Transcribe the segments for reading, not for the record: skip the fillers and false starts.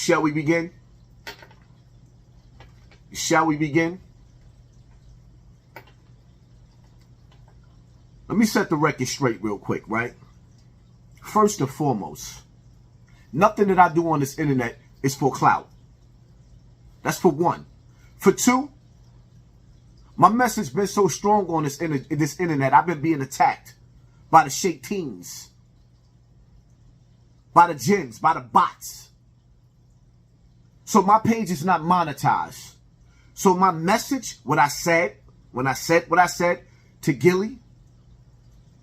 Shall we begin? Shall we begin? Let me set the record straight real quick, right? First and foremost, nothing that I do on this internet is for clout. That's for one. For two, my message been so strong on this internet, I've been being attacked by the shaitans, by the jinns, by the bots. So my page is not monetized. So my message, when I said what I said to Gillie,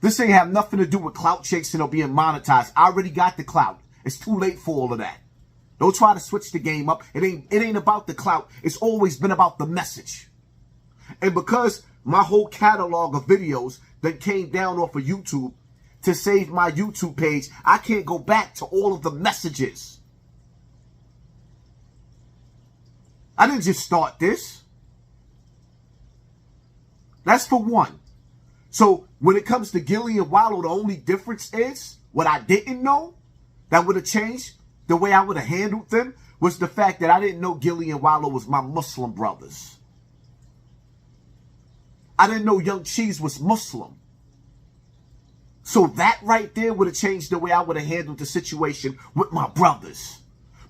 this ain't have nothing to do with clout chasing or being monetized. I already got the clout. It's too late for all of that. Don't try to switch the game up. It ain't about the clout. It's always been about the message. And because my whole catalog of videos that came down off of YouTube to save my YouTube page, I can't go back to all of the messages. I didn't just start this. That's for one. So when it comes to Gillie and Wallow, the only difference is what I didn't know that would have changed the way I would have handled them was the fact that I didn't know Gillie and Wallow was my Muslim brothers. I didn't know Young Cheese was Muslim. So that right there would have changed the way I would have handled the situation with my brothers.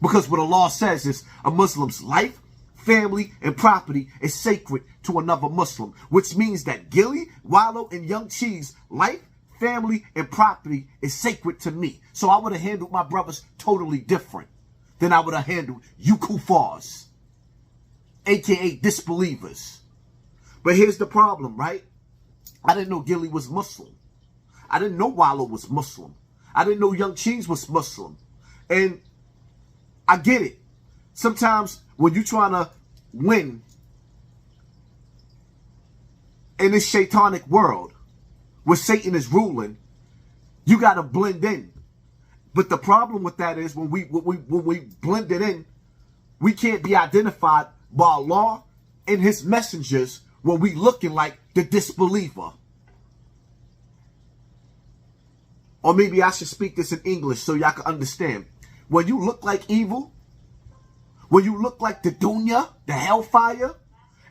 Because what the law says is a Muslim's life, family, and property is sacred to another Muslim, which means that Gillie, Wallow, and Young Cheese life, family, and property is sacred to me. So I would have handled my brothers totally different than I would have handled you kuffars, aka disbelievers. But here's the problem, right? I didn't know Gillie was Muslim. I didn't know Wallow was Muslim. I didn't know Young Cheese was Muslim. And I get it. Sometimes when you're trying to win in this shaitanic world where Satan is ruling, you got to blend in. But the problem with that is when we blend it in, we can't be identified by Allah and his messengers when we looking like the disbeliever. Or maybe I should speak this in English so y'all can understand. When you look like evil, when you look like the dunya, the hellfire,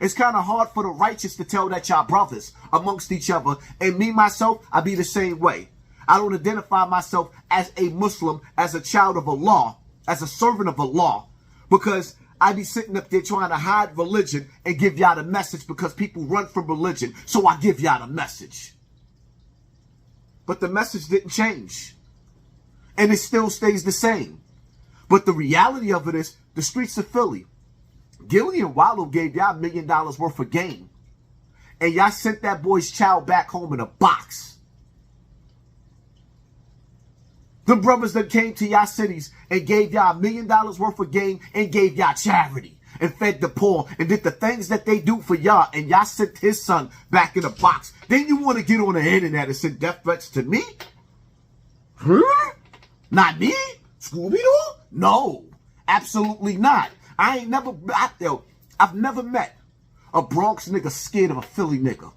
it's kind of hard for the righteous to tell that y'all brothers amongst each other. And me, myself, I be the same way. I don't identify myself as a Muslim, as a child of Allah, as a servant of Allah, because I be sitting up there trying to hide religion and give y'all the message because people run from religion. So I give y'all the message. But the message didn't change. And it still stays the same. But the reality of it is, the streets of Philly, Gillie and Wallow gave y'all $1 million worth of game. And y'all sent that boy's child back home in a box. The brothers that came to y'all cities and gave y'all $1 million worth of game and gave y'all charity and fed the poor and did the things that they do for y'all, and y'all sent his son back in a box. Then you want to get on the internet and send death threats to me? Huh? Not me? Scooby-Doo? No, absolutely not. I've never met a Bronx nigga scared of a Philly nigga.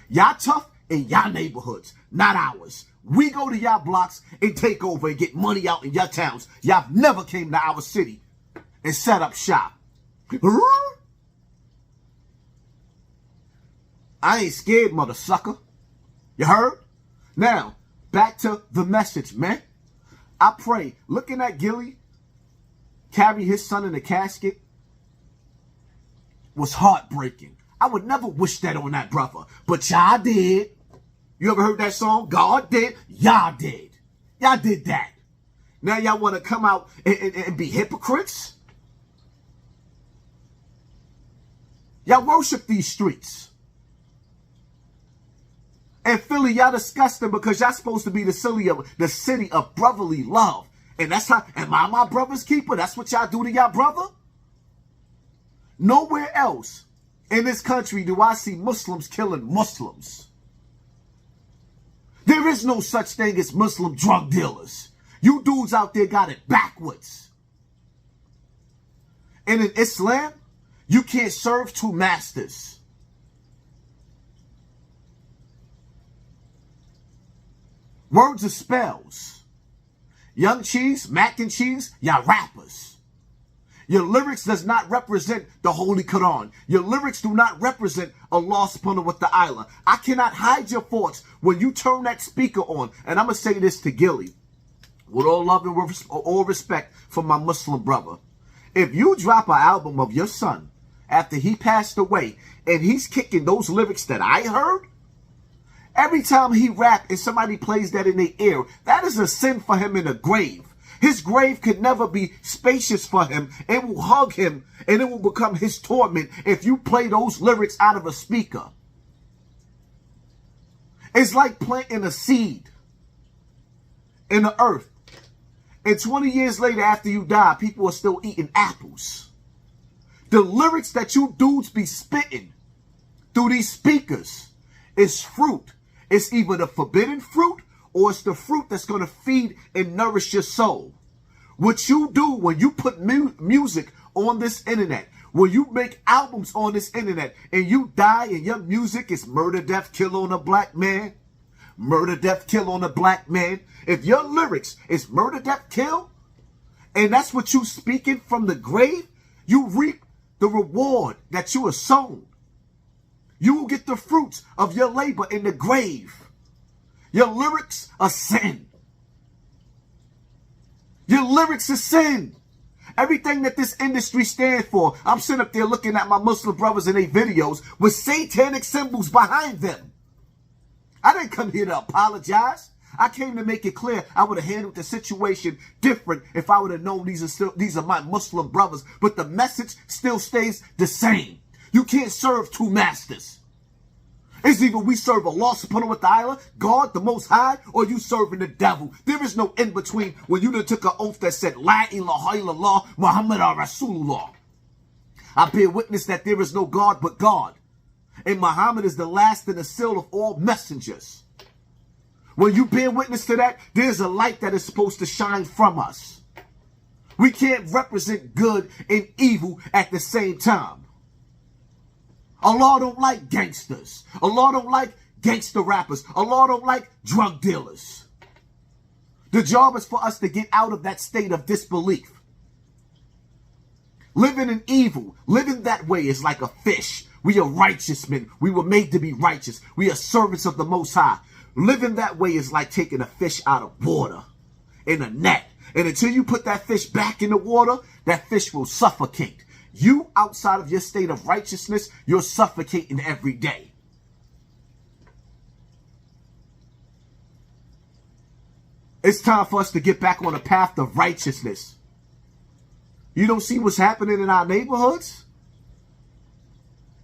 Y'all tough in y'all neighborhoods, not ours. We go to y'all blocks and take over and get money out in your towns. Y'all never came to our city and set up shop. I ain't scared, mother sucker. You heard? Now, back to the message, man. I pray, looking at Gillie carry his son in a casket was heartbreaking. I would never wish that on that brother, but y'all did. You ever heard that song? God did. Y'all did. Y'all did that. Now y'all want to come out and be hypocrites? Y'all worship these streets. And Philly, y'all disgusting because y'all supposed to be the city of brotherly love. And that's how, am I my brother's keeper? That's what y'all do to y'all brother? Nowhere else in this country do I see Muslims killing Muslims. There is no such thing as Muslim drug dealers. You dudes out there got it backwards. And in Islam, you can't serve two masters. Words are spells. Young Cheese, Mac and Cheese, y'all rappers. Your lyrics does not represent the Holy Quran. Your lyrics do not represent Allah subhanahu wa ta'ala. I cannot hide your thoughts when you turn that speaker on. And I'm going to say this to Gillie, with all love and all respect for my Muslim brother. If you drop an album of your son after he passed away and he's kicking those lyrics that I heard, every time he rap and somebody plays that in their ear, that is a sin for him in the grave. His grave could never be spacious for him. It will hug him and it will become his torment if you play those lyrics out of a speaker. It's like planting a seed in the earth. And 20 years later after you die, people are still eating apples. The lyrics that you dudes be spitting through these speakers is fruit. It's either the forbidden fruit or it's the fruit that's going to feed and nourish your soul. What you do when you put music on this internet, when you make albums on this internet and you die and your music is murder, death, kill on a black man, murder, death, kill on a black man. If your lyrics is murder, death, kill, and that's what you speaking from the grave, you reap the reward that you have sown. You will get the fruits of your labor in the grave. Your lyrics are sin. Your lyrics are sin. Everything that this industry stands for, I'm sitting up there looking at my Muslim brothers in their videos with satanic symbols behind them. I didn't come here to apologize. I came to make it clear I would have handled the situation different if I would have known these are my Muslim brothers. But the message still stays the same. You can't serve two masters. It's either we serve Allah subhanahu wa ta'ala, God the Most High, or you serving the devil. There is no in between when you done took an oath that said, La ilaha illallah, Muhammad Rasulullah. I bear witness that there is no God but God. And Muhammad is the last and the seal of all messengers. When you bear witness to that, there's a light that is supposed to shine from us. We can't represent good and evil at the same time. Allah don't like gangsters. Allah don't like gangster rappers. Allah don't like drug dealers. The job is for us to get out of that state of disbelief. Living in evil, living that way is like a fish. We are righteous men. We were made to be righteous. We are servants of the Most High. Living that way is like taking a fish out of water in a net. And until you put that fish back in the water, that fish will suffocate. You, outside of your state of righteousness, you're suffocating every day. It's time for us to get back on the path of righteousness. You don't see what's happening in our neighborhoods?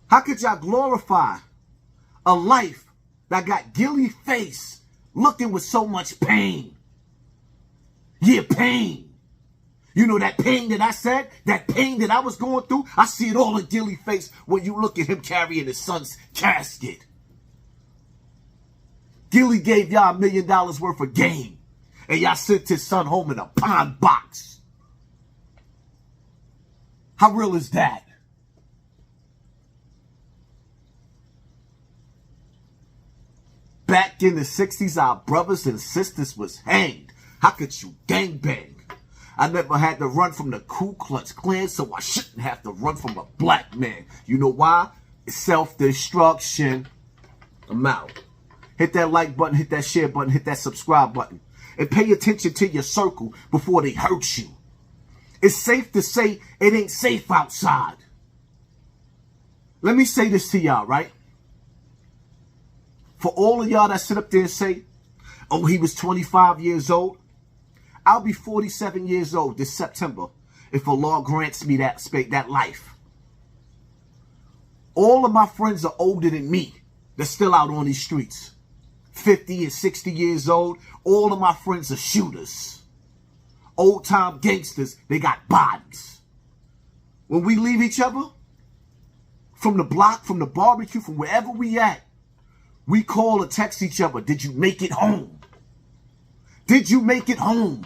How could y'all glorify a life that got Gillie face looking with so much pain? Yeah, pain. You know that pain that I said, that pain that I was going through, I see it all in Gillie's face when you look at him carrying his son's casket. Gillie gave y'all $1 million worth of game, and y'all sent his son home in a pine box. How real is that? Back in the 60s, our brothers and sisters was hanged. How could you gangbang? I never had to run from the Ku Klux Klan, so I shouldn't have to run from a black man. You know why? It's self-destruction. I'm out. Hit that like button, hit that share button, hit that subscribe button. And pay attention to your circle before they hurt you. It's safe to say it ain't safe outside. Let me say this to y'all, right? For all of y'all that sit up there and say, oh, he was 25 years old. I'll be 47 years old this September if Allah grants me that life. All of my friends are older than me. They're still out on these streets. 50 and 60 years old. All of my friends are shooters. Old time gangsters. They got bodies. When we leave each other, from the block, from the barbecue, from wherever we at, we call or text each other. Did you make it home? Did you make it home?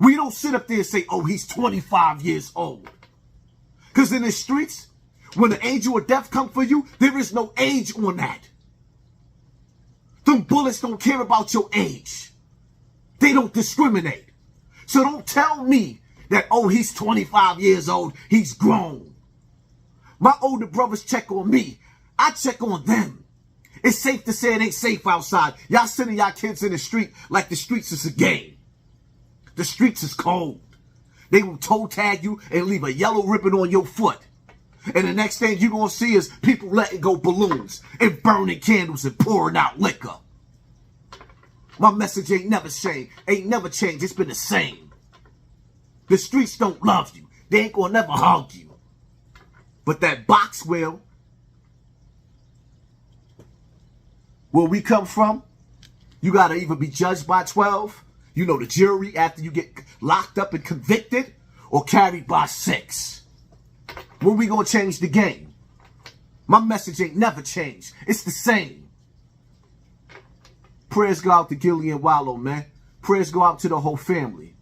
We don't sit up there and say, oh, he's 25 years old. Because in the streets, when the angel of death come for you, there is no age on that. Them bullets don't care about your age. They don't discriminate. So don't tell me that, oh, he's 25 years old, he's grown. My older brothers check on me. I check on them. It's safe to say it ain't safe outside. Y'all sending y'all kids in the street like the streets is a game. The streets is cold. They will toe tag you and leave a yellow ribbon on your foot. And the next thing you're going to see is people letting go balloons and burning candles and pouring out liquor. My message ain't never changed. It's been the same. The streets don't love you. They ain't going to never hug you. But that box will. Where we come from, you got to either be judged by 12, you know, the jury after you get locked up and convicted, or carried by 6. When we going to change the game? My message ain't never changed. It's the same. Prayers go out to Gillie and Wallow, man. Prayers go out to the whole family.